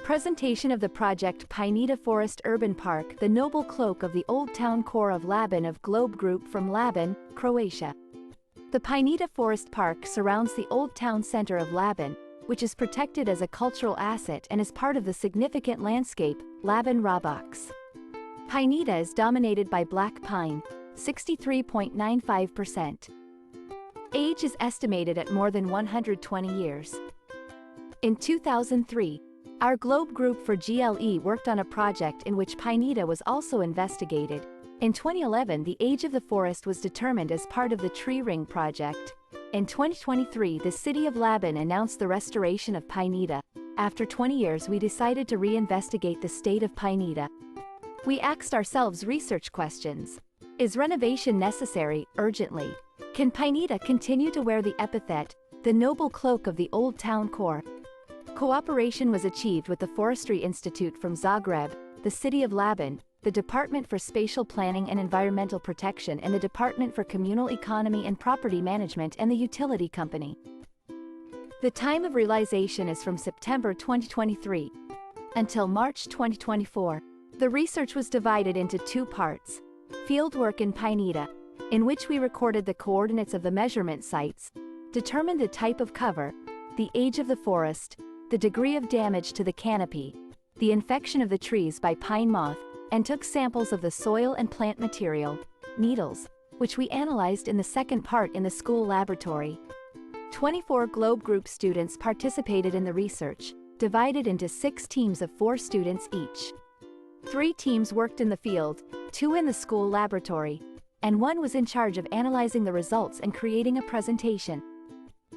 Presentation of the project Pineta Forest Urban Park, the noble cloak of the old town core of Labin of Globe Group from Labin, Croatia. The Pineta Forest Park surrounds the old town center of Labin, which is protected as a cultural asset and is part of the significant landscape, Labin-Rabac. Pineta is dominated by black pine, 63.95%. Age is estimated at more than 120 years. In 2003, our Globe Group for GLE worked on a project in which Pineta was also investigated. In 2011, the age of the forest was determined as part of the Tree Ring project. In 2023, the city of Labin announced the restoration of Pineta. After 20 years, we decided to reinvestigate the state of Pineta. We asked ourselves research questions. Is renovation necessary, urgently? Can Pineta continue to wear the epithet, the noble cloak of the old town core? Cooperation was achieved with the Forestry Institute from Zagreb, the city of Labin, the Department for Spatial Planning and Environmental Protection and the Department for Communal Economy and Property Management and the utility company. The time of realization is from September 2023 until March 2024. The research was divided into two parts. Fieldwork in Pineta, in which we recorded the coordinates of the measurement sites, determined the type of cover, the age of the forest, the degree of damage to the canopy, the infection of the trees by pine moth, and took samples of the soil and plant material, needles, which we analyzed in the second part in the school laboratory. 24 Globe Group students participated in the research, divided into 6 teams of 4 students each. 3 teams worked in the field, 2 in the school laboratory, and 1 was in charge of analyzing the results and creating a presentation.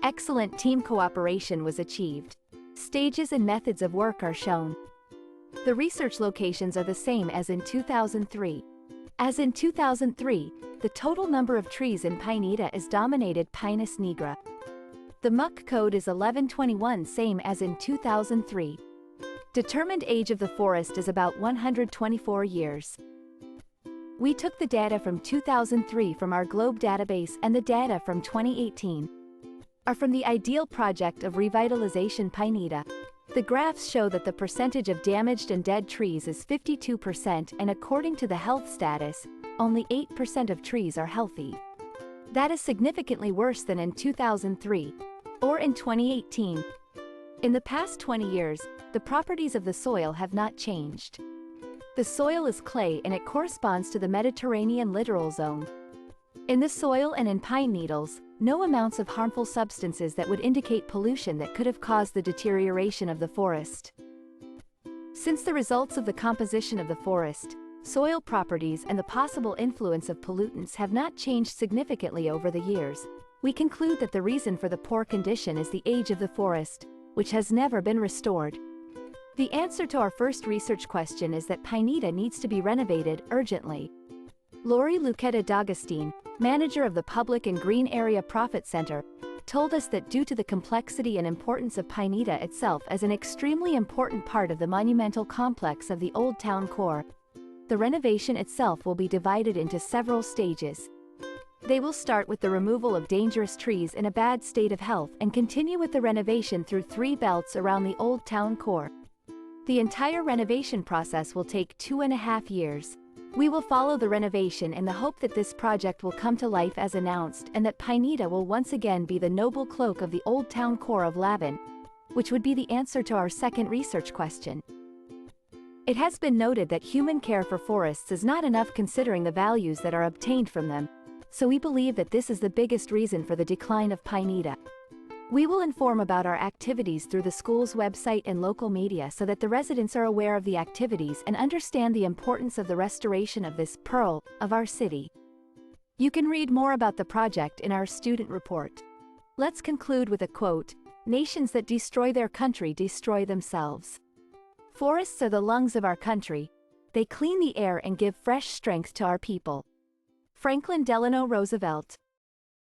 Excellent team cooperation was achieved. Stages and methods of work are shown. The research locations are the same as in 2003. As in 2003, the total number of trees in Pineta is dominated Pinus nigra. The muck code is 1121, same as in 2003. Determined age of the forest is about 124 years. We took the data from 2003 from our Globe database and the data from 2018 are from the ideal project of revitalization Pineta. The graphs show that the percentage of damaged and dead trees is 52% and according to the health status, only 8% of trees are healthy. That is significantly worse than in 2003 or in 2018. In the past 20 years, the properties of the soil have not changed. The soil is clay and it corresponds to the Mediterranean littoral zone. In the soil and in pine needles, no amounts of harmful substances that would indicate pollution that could have caused the deterioration of the forest. Since the results of the composition of the forest, soil properties and the possible influence of pollutants have not changed significantly over the years, we conclude that the reason for the poor condition is the age of the forest, which has never been restored. The answer to our first research question is that Pineta needs to be renovated urgently. Lori Lucetta D'Agostine, manager of the Public and Green Area Profit Center, told us that due to the complexity and importance of Pineta itself as an extremely important part of the monumental complex of the Old Town Core, the renovation itself will be divided into several stages. They will start with the removal of dangerous trees in a bad state of health and continue with the renovation through 3 belts around the Old Town Core. The entire renovation process will take 2.5 years. We will follow the renovation in the hope that this project will come to life as announced and that Pineta will once again be the noble cloak of the old town core of Labin, which would be the answer to our second research question. It has been noted that human care for forests is not enough considering the values that are obtained from them, so we believe that this is the biggest reason for the decline of Pineta. We will inform about our activities through the school's website and local media so that the residents are aware of the activities and understand the importance of the restoration of this pearl of our city. You can read more about the project in our student report. Let's conclude with a quote: "Nations that destroy their country destroy themselves." Forests are the lungs of our country. They clean the air and give fresh strength to our people. Franklin Delano Roosevelt.